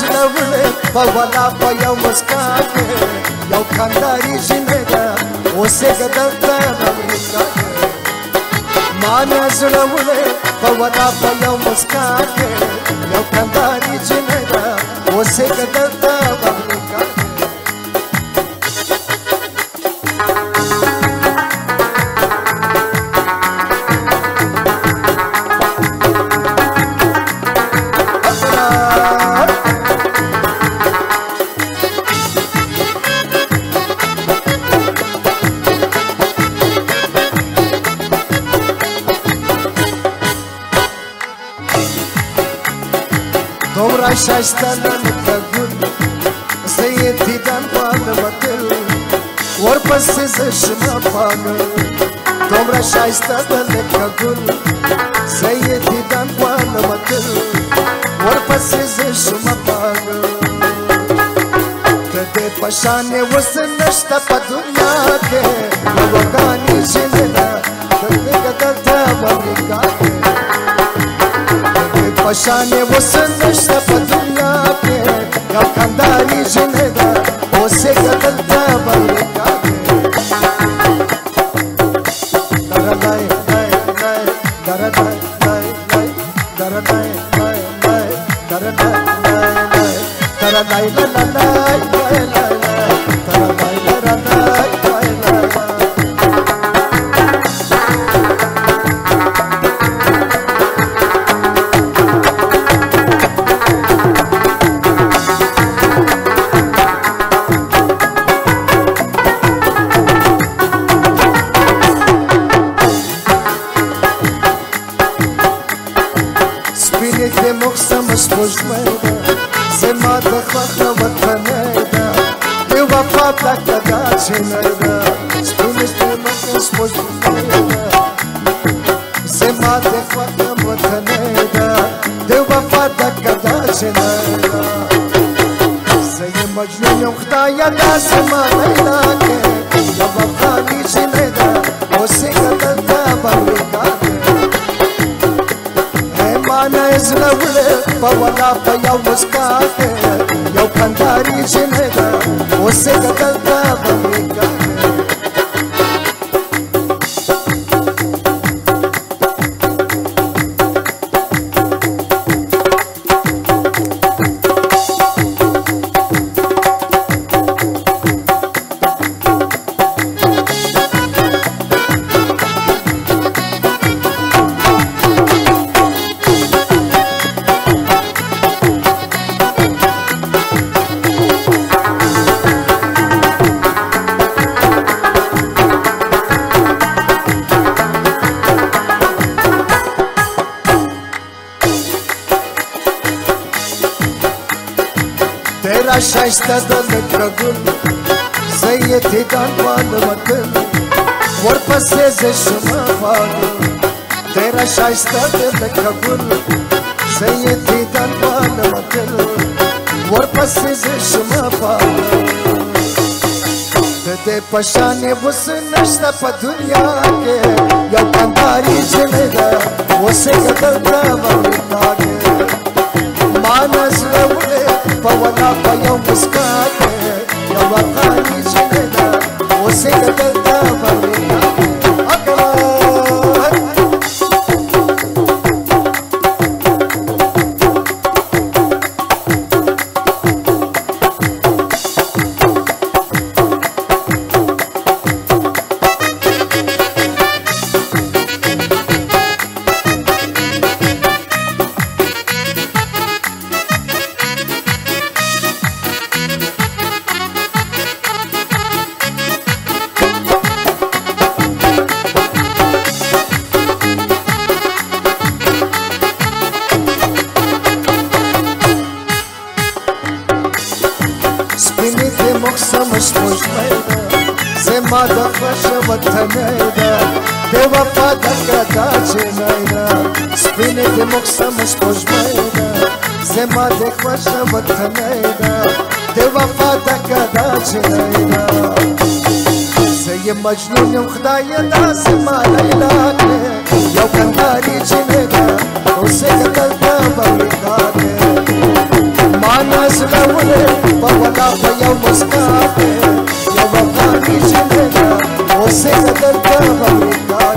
زړه وړې په ولا په یو مسکا کې یو کنداري جنې ده اوسېږه دلته امریکا کې مانا زړه وړې په ولا په یو مسکا کې یو کنداري جنې ده اوسېږه دلته امریکا کې دومره شایسته ده لکه ګل زه یې دیدن غواړم تل ورپسې زه شمه پاگل دومره شایسته ده لکه ګل زه یې دیدن غواړم تل ورپسې زه شمه پاگل د دې په شان یې اوس نشته په دنیا کې یوګانې جنې ده دلته دلته امریکا کې پشانې اوس نشته په دنیا کې یو کنداري جنې ده اوسېږه دلته امریکا کې درنای نای نای درنای نای نای درنای نای نای درنای نای نای درنای نای نای سپوږمۍ ده زما د خوښه وطنۍ ده د وفا پلکه دا چینۍ ده سپینې مخه سپوږمۍ ده زما د خوښه وطنۍ ده د وفا پلکه دا چینۍ ده زه یې مجنون یم خدایه داسې ما لیلا کې یوه افغاني چینۍ ده اوسېږه دلته امریکا کې مانا زړه وړې په ولا په یو مسکا کې یو کنداري جنې ده اوسېږه دلته امریکا کې شایسته ده لکه ګل زه یې دیدن غواړم تل ورپسې زه شمه پاگل ډېره شایسته ده لکه ګل زه یې دیدن غواړم تل ورپسې زه شمه پاگل د دې په شان یې اوس نشته په دنیا کې یو کنداري جنې ده اوسېږه دلته امریکا کې مانا زړه وړې په ولا په یو مسکا کې یوه افغاني جنې ده اوسېږه دلته امریکا کې زما د خوښه وطنۍ ده د وفا دکه دا چینۍ ده سپینې د موسم سپوږمۍ ده زما د خوښه وطنۍ ده د وفا دکه دا چینۍ ده زه یې مجنون یم خدایه داسې ما لیلا کړې یو کنداري جنې ده اوسېږه دلته امریکا کې مانا slăune, păuna pe iau muscate, eu vă fac nici nega, o să-i să dă-mi fabrica.